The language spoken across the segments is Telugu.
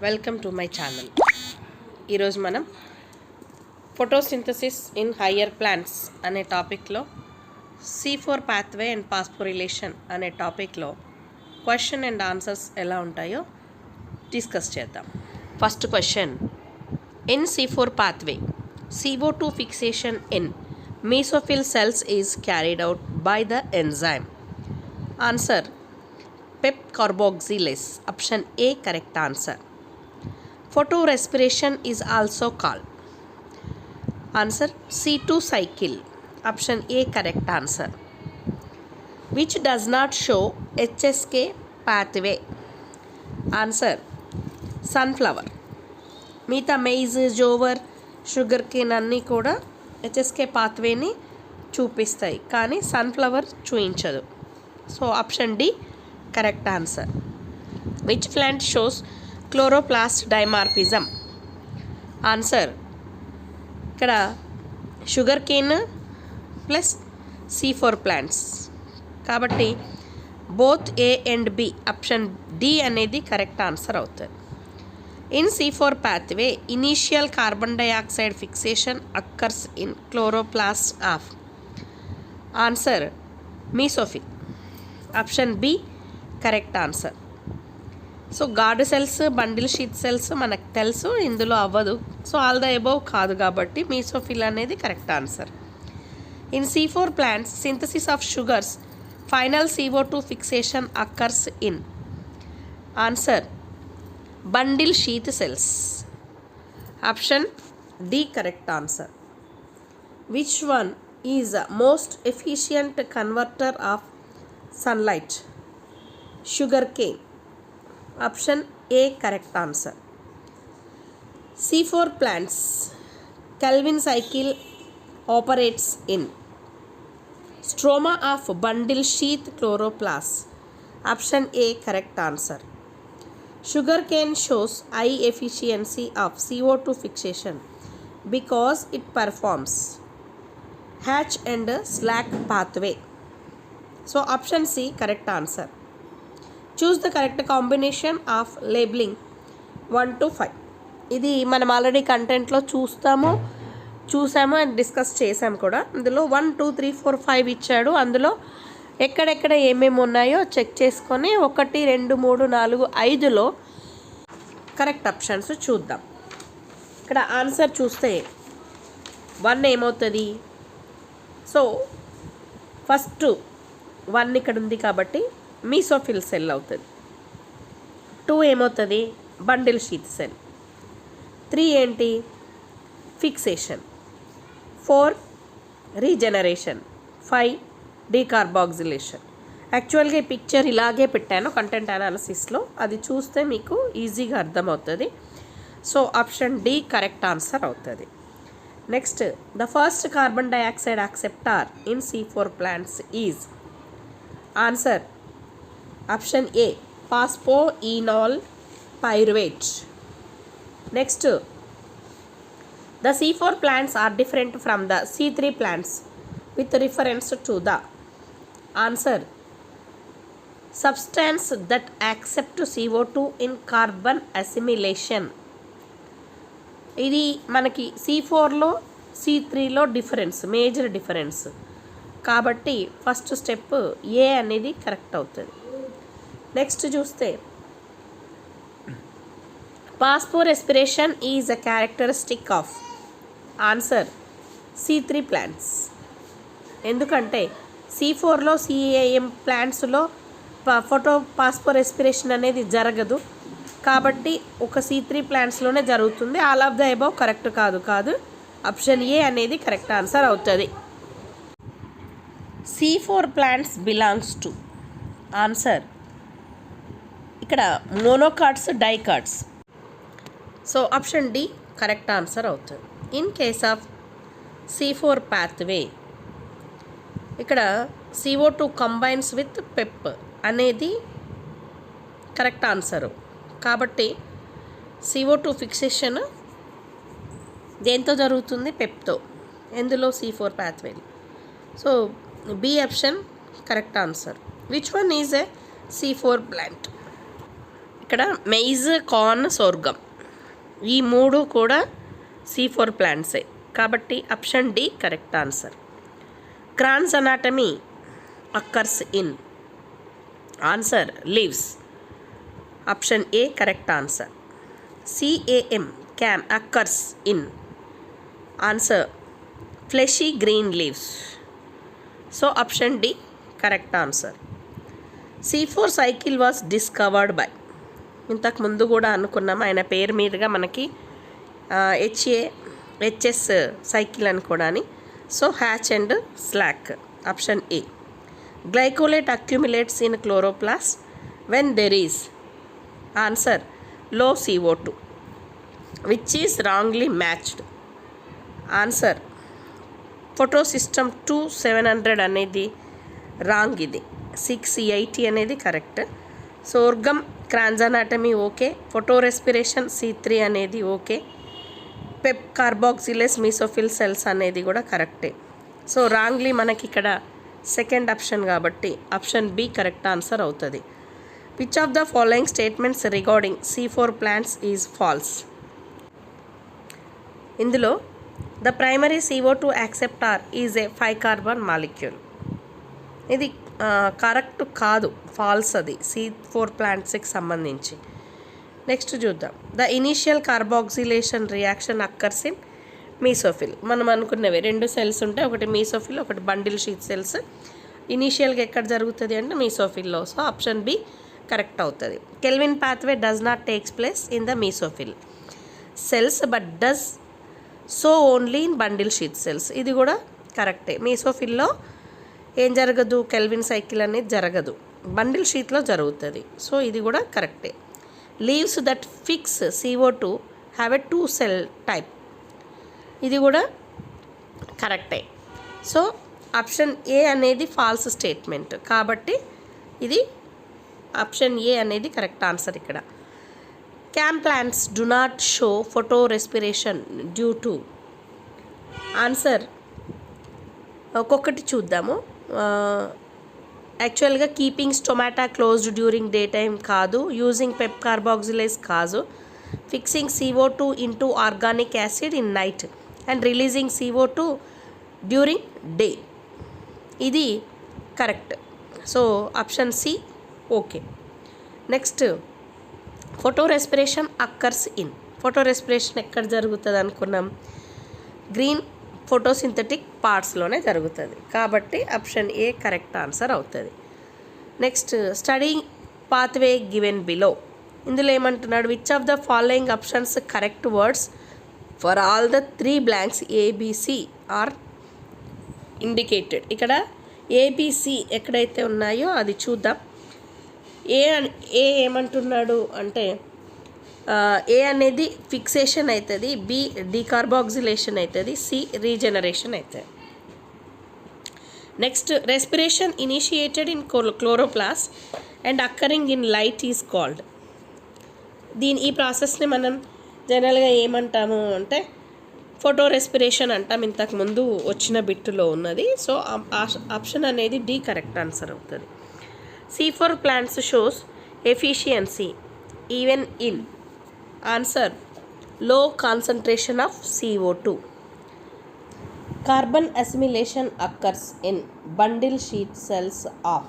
Welcome to my channel. ఈరోజు మనం ఫోటోసింథసిస్ ఇన్ హయ్యర్ ప్లాంట్స్ అనే టాపిక్లో C4 పాత్వే అండ్ పాస్పోరిలేషన్ అనే టాపిక్లో క్వశ్చన్ అండ్ ఆన్సర్స్ ఎలా ఉంటాయో డిస్కస్ చేద్దాం. First question, in C4 pathway CO2 fixation in mesophyll cells is carried out by the enzyme. Answer, pep carboxylase. Option A correct answer. Photorespiration is also called. Answer, C2 cycle. Option A correct answer. Which does not show HSK pathway? Answer, sunflower. మిగతా maize, జోవర్, షుగర్ కేన్ అన్నీ కూడా HSK పాత్వేని చూపిస్తాయి, కానీ సన్ఫ్లవర్ చూపించదు. So option D correct answer. Which plant shows chloroplast dimorphism? Answer, ఇక్కడ sugar cane plus C4 plants కాబట్టి both A and B, option D అనేది కరెక్ట్ ఆన్సర్ అవుతుంది. In C4 pathway, initial carbon dioxide fixation occurs in chloroplast of. Answer, mesophyll. Option B correct answer. So guard cells, bundle sheath cells మనకు తెలుసు, ఇందులో అవ్వదు. సో ఆల్ ద అబౌవ్ కాదు కాబట్టి మీసోఫిల్ అనేది correct answer. In C4 plants synthesis of sugars final CO2 fixation occurs in. Answer, bundle sheath cells. Option D correct answer. Which one is most efficient converter of sunlight? Sugarcane. Option A correct answer. C4 plants Calvin cycle operates in. Stroma of bundle sheath chloroplast. Option A correct answer. Sugarcane shows high efficiency of CO2 fixation because it performs Hatch and Slack pathway. So option C correct answer. Choose the correct combination of labeling 1 to 5. ఇది మనం ఆల్రెడీ కంటెంట్లో చూసాము అండ్ డిస్కస్ చేసాము కూడా. అందులో 1 2 3 4 5 ఇచ్చాడు. అందులో ఎక్కడెక్కడ ఏమేమి ఉన్నాయో చెక్ చేసుకొని 1 2 3 4 5లో కరెక్ట్ ఆప్షన్స్ చూద్దాం. ఇక్కడ ఆన్సర్ చూస్తే 1 ఏమవుతుంది? సో ఫస్ట్ 1 ఇక్కడ ఉంది కాబట్టి మీసోఫిల్ సెల్ అవుతుంది. 2 ఏమవుతుంది? Bundle sheath cell. 3 ఏంటి? ఫిక్సేషన్. 4 రీజనరేషన్. 5 డీకార్బాక్సిలేషన్. యాక్చువల్గా ఈ పిక్చర్ ఇలాగే పెట్టాను కంటెంట్ అనాలిసిస్లో, అది చూస్తే మీకు ఈజీగా అర్థమవుతుంది. So option D correct answer అవుతుంది. Next, the first carbon dioxide acceptor in C4 plants is. Answer, option A phosphoenol pyruvate. Next, the C4 plants are different from the C3 plants with reference to the. Answer, substance that accept CO2 in carbon assimilation. ఇది మనకి C4లో C3లో డిఫరెన్స్, మేజర్ డిఫరెన్స్ కాబట్టి ఫస్ట్ స్టెప్ ఏ అనేది కరెక్ట్ అవుతుంది. నెక్స్ట్ చూస్తే, photorespiration is a characteristic of. Answer, C3 plants. ఎందుకంటే C4లో CAM ప్లాంట్స్లో ఫోటో పాస్పోరెస్పిరేషన్ అనేది జరగదు కాబట్టి ఒక C3 ప్లాంట్స్లోనే జరుగుతుంది. All of the above correct కాదు. ఆప్షన్ ఏ అనేది కరెక్ట్ ఆన్సర్ అవుతుంది. C4 plants belongs to. Answer, ఇక్కడ monocots, dicots. So option D correct answer అవుతుంది. In case of C4 pathway ఇక్కడ CO2 కంబైన్స్ విత్ పెప్ అనేది కరెక్ట్ ఆన్సరు కాబట్టి CO2 ఫిక్సేషన్ దేంతో జరుగుతుంది? పెప్తో. ఎందులో? C4 pathway. So B option correct answer. Which one is a C4 plant? ఇక్కడ మెయిజ్, కార్న్, సోర్గం ఈ 3 కూడా C4 ప్లాంట్సే. కాబట్టి option D correct answer. Kranz anatomy occurs in. Answer leaves. Option A correct answer. CAM occurs in. Answer fleshy green leaves. So option D correct answer. C4 cycle was discovered by. ఇంతకు ముందు కూడా అనుకున్నాం, ఆయన పేరు మీదుగా మనకి HS సైకిల్ అని కూడా అని. So Hatch and Slack. Option A. Glycolate accumulates in chloroplast when there is. Answer లో CO2 which is wrongly matched. Answer photosystem 2700 అనేది రాంగ్. ఇది 680 అనేది correct. Sorghum, Kranz anatomy okay. Photo respiration C3 అనేది okay. PEP carboxylase mesophyll cells అనేది కూడా కరెక్టే. సో రాంగ్లీ మనకి ఇక్కడ సెకండ్ ఆప్షన్ కాబట్టి ఆప్షన్ బి కరెక్ట్ ఆన్సర్ అవుతుంది. Which of the following statements regarding C4 plants is false. ఇందులో the primary CO2 acceptor is a 5 carbon molecule. ఇది కరెక్ట్ కాదు, ఫాల్స్. అది C4 ప్లాంట్స్కి సంబంధించి. నెక్స్ట్ చూద్దాం. The initial carboxylation reaction occurs in mesophyll. మనం అనుకున్నవి 2 సెల్స్ ఉంటాయి, ఒకటి మీసోఫిల్, ఒకటి బండిల్ షీత్ సెల్స్. ఇనీషియల్గా ఎక్కడ జరుగుతుంది అంటే మీసోఫిల్లో. సో ఆప్షన్ బి కరెక్ట్ అవుతుంది. Kelvin pathway does not takes place in the mesophyll cells but does so only in bundle sheath cells. ఇది కూడా కరెక్టే. మీసోఫిల్లో ఏం జరగదు, కెల్విన్ సైకిల్ అనేది జరగదు, బండిల్ షీట్లో జరుగుతుంది. సో ఇది కూడా కరెక్టే. Leaves that fix CO2 have a 2 cell type. ఇది కూడా కరెక్టే. సో ఆప్షన్ ఏ అనేది ఫాల్స్ స్టేట్మెంట్ కాబట్టి ఇది ఆప్షన్ ఏ అనేది కరెక్ట్ ఆన్సర్ ఇక్కడ. CAM plants do not show photorespiration due to. Answer ఒక్కొక్కటి చూద్దాము. యాక్చువల్గా keeping stomata closed during day time కాదు. యూజింగ్ పెప్ కార్బాక్సిలేస్ కాదు. Fixing CO2 into organic acid in night and releasing CO2 during day. ఇది correct. So option C okay. Next photo respiration occurs in. Photo respiration ఎక్కడ జరుగుతుంది అనుకున్నాం, గ్రీన్ ఫోటోసింథటిక్ పార్ట్స్లోనే జరుగుతుంది కాబట్టి ఆప్షన్ ఏ కరెక్ట్ ఆన్సర్ అవుతుంది. Next study pathway given below. ఇందులో ఏమంటున్నాడు, which of the following options correct words for all the 3 blanks ABC are indicated. ఇక్కడ ABC ఎక్కడైతే ఉన్నాయో అది చూద్దాం. ఏ ఏమంటున్నాడు అంటే ఏ అనేది ఫిక్సేషన్ అవుతుంది, బి డీకార్బాక్సిలేషన్ అవుతుంది, సి రీజనరేషన్ అవుతుంది. Next respiration initiated in chloroplast and occurring in light is called. ఈ ప్రాసెస్ని మనం జనరల్గా ఏమంటాము అంటే ఫోటో రెస్పిరేషన్ అంటాం. ఇంతకుముందు వచ్చిన బిట్టులో ఉన్నది. సో ఆప్షన్ అనేది డి కరెక్ట్ ఆన్సర్ అవుతుంది. C4 plants shows efficiency even in. Answer low concentration of CO2. Carbon assimilation occurs in bundle sheath cells of.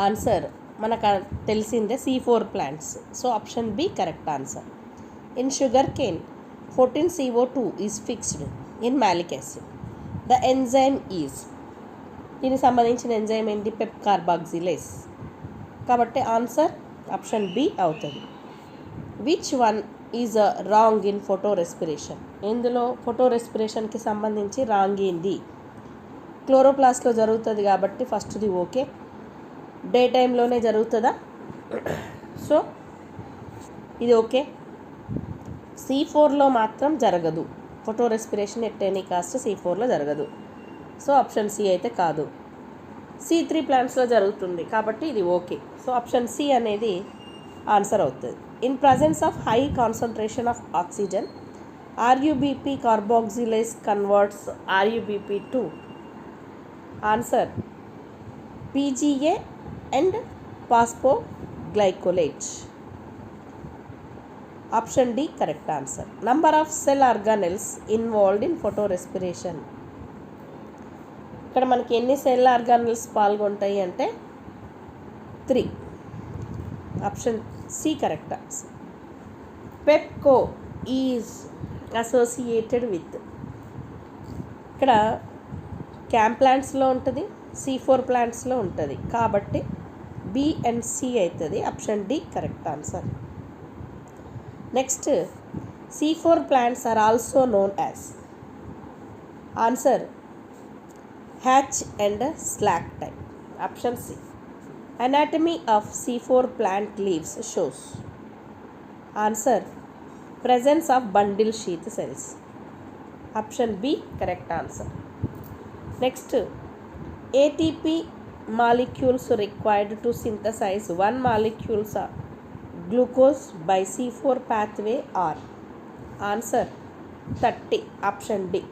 Answer మనకు తెలిసిందే C4 plants. So option B correct answer. In sugarcane 14 CO2 is fixed in malic acid. The enzyme is. దీనికి సంబంధించిన ఎంజైమ్ ఏంటి, పెప్ కార్బాక్సిలేస్. కాబట్టి ఆన్సర్ ఆప్షన్ బి అవుతుంది. Which one is wrong in photo respiration. ఇందులో ఫోటో రెస్పిరేషన్కి సంబంధించి రాంగ్ ఏంది, క్లోరోప్లాస్ట్లో జరుగుతుంది కాబట్టి ఫస్ట్ది ఓకే. డే టైంలోనే జరుగుతుందా, సో ఇది ఓకే. C4లో మాత్రం జరగదు photo respiration. At any cost C4లో జరగదు. సో ఆప్షన్ సి అయితే కాదు. C3 ప్లాంట్స్లో జరుగుతుంది కాబట్టి ఇది ఓకే. సో ఆప్షన్ సి అనేది ఆన్సర్ అవుతుంది. In presence of high concentration of oxygen RUBP carboxylase converts RUBP to. Answer PGA and phosphoglycolate. Option D correct answer. Number of cell organelles involved in photo respiration. ఇక్కడ మనకి ఎన్ని సెల్ ఆర్గానెల్స్ పాల్గొంటాయి అంటే 3. Option C correct answer. PEPCO is associated with. ఇక్కడ క్యామ్ ప్లాంట్స్లో ఉంటుంది, C4 ప్లాంట్స్లో ఉంటుంది, కాబట్టి బి అండ్ సి అవుతుంది. Option D correct answer. Next, C4 plants are also known as. Answer, hatch and slack type. Option C. Anatomy of C4 plant leaves shows. Answer, presence of bundle sheath cells. Option B correct answer. Next, ATP molecules required to synthesize one molecules of glucose by C4 pathway are. Answer, 30. Option D.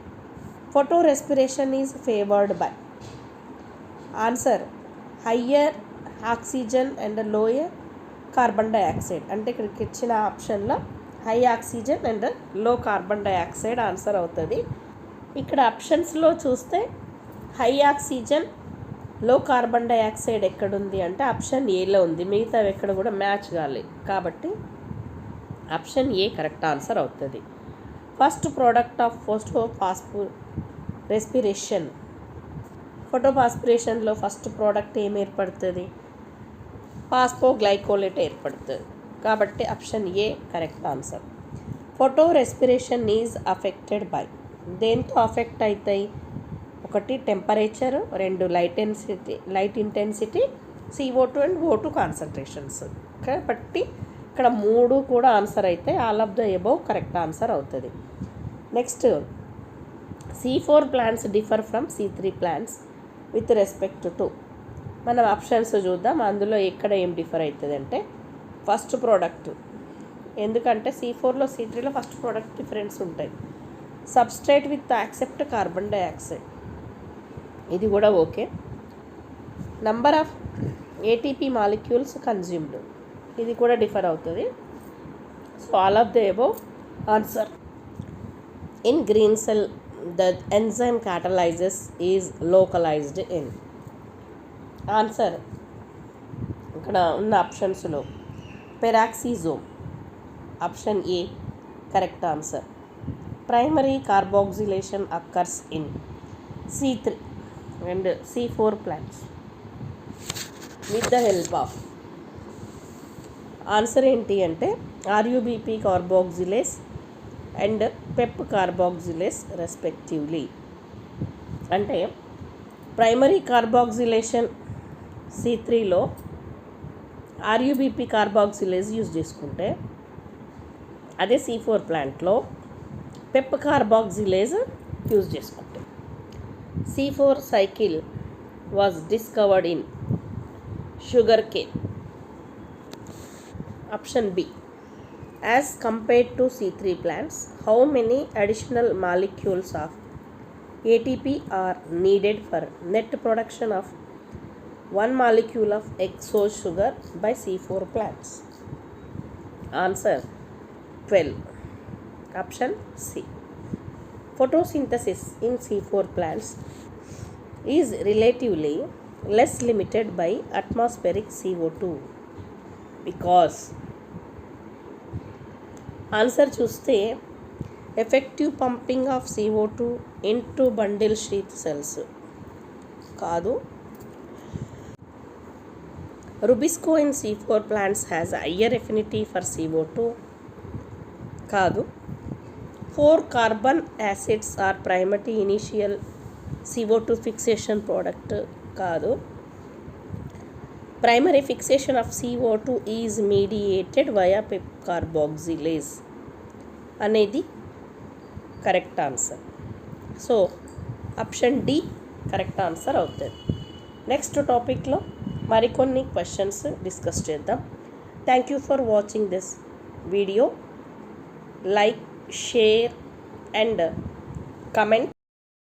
Photorespiration is favored by. Answer, higher oxygen and lower carbon dioxide. అంటే ఇక్కడికి ఇచ్చిన ఆప్షన్లో హై ఆక్సిజన్ అండ్ లో కార్బన్ డైఆక్సైడ్ ఆన్సర్ అవుతుంది. ఇక్కడ ఆప్షన్స్లో చూస్తే హై ఆక్సిజన్ లో కార్బన్ డైఆక్సైడ్ ఎక్కడుంది అంటే ఆప్షన్ ఏలో ఉంది, మిగతావి ఎక్కడ కూడా మ్యాచ్ కాలేదు, కాబట్టి ఆప్షన్ ఏ కరెక్ట్ ఆన్సర్ అవుతుంది. First product of respiration. ఫోటోపాస్పిరేషన్లో ఫస్ట్ ప్రోడక్ట్ ఏం ఏర్పడుతుంది? పాస్పోగ్లైకోలేట్ ఏర్పడుతుంది, కాబట్టి option A correct answer. Photorespiration is affected by. దేంతో అఫెక్ట్ అవుతాయి? 1 temperature, 2 light intensity, CO2 and O2 concentrations. కాబట్టి ఇక్కడ 3 కూడా ఆన్సర్ అయితే all of the above correct answer అవుతుంది. Next, C4 plants differ from C3 plants with respect to. మనం ఆప్షన్స్ చూద్దాం, అందులో ఎక్కడ ఏం డిఫర్ అవుతుంది అంటే ఫస్ట్ ప్రోడక్ట్. ఎందుకంటే C4లో C3లో ఫస్ట్ ప్రోడక్ట్ డిఫరెన్స్ ఉంటాయి. Substrate with accept carbon dioxide, ఇది కూడా okay. Number of ATP molecules consumed, ఇది కూడా డిఫర్ అవుతుంది. So all of the above answer. In green cell the enzyme catalyzes is localised in. Answer ఇక్కడ ఉన్న ఆప్షన్స్లో peroxisome. Option A correct answer. Primary carboxylation occurs in C3 and C4 plants with the help of. Answer ఏంటి అంటే RUBP carboxylase and Pep carboxylase respectively. అంటే ప్రైమరీ కార్బాక్సిలేషన్ C3లో RUBP కార్బాక్సిలేస్ యూజ్ చేసుకుంటే, అదే C4 ప్లాంట్లో పెప్ కార్బాక్సిలేజ్ యూజ్ చేసుకుంటే. C4 cycle was discovered in sugarcane. Option B. As compared to C3 plants, how many additional molecules of ATP are needed for net production of 1 molecule of exose sugar by C4 plants? Answer, 12. Option C. Photosynthesis in C4 plants is relatively less limited by atmospheric CO2 because. Answer చూస్తే effective pumping of CO2 into bundle sheath cells కాదు. Rubisco in C4 plants has higher affinity for CO2 కాదు. 4 carbon acids are primary initial CO2 fixation product కాదు. Primary fixation of CO2 is mediated via pep carboxylase అనేది correct answer. So option D correct answer అవుతుంది. నెక్స్ట్ టాపిక్లో మరికొన్ని క్వశ్చన్స్ డిస్కస్ చేద్దాం. Thank you for watching this video. Like, share and comment.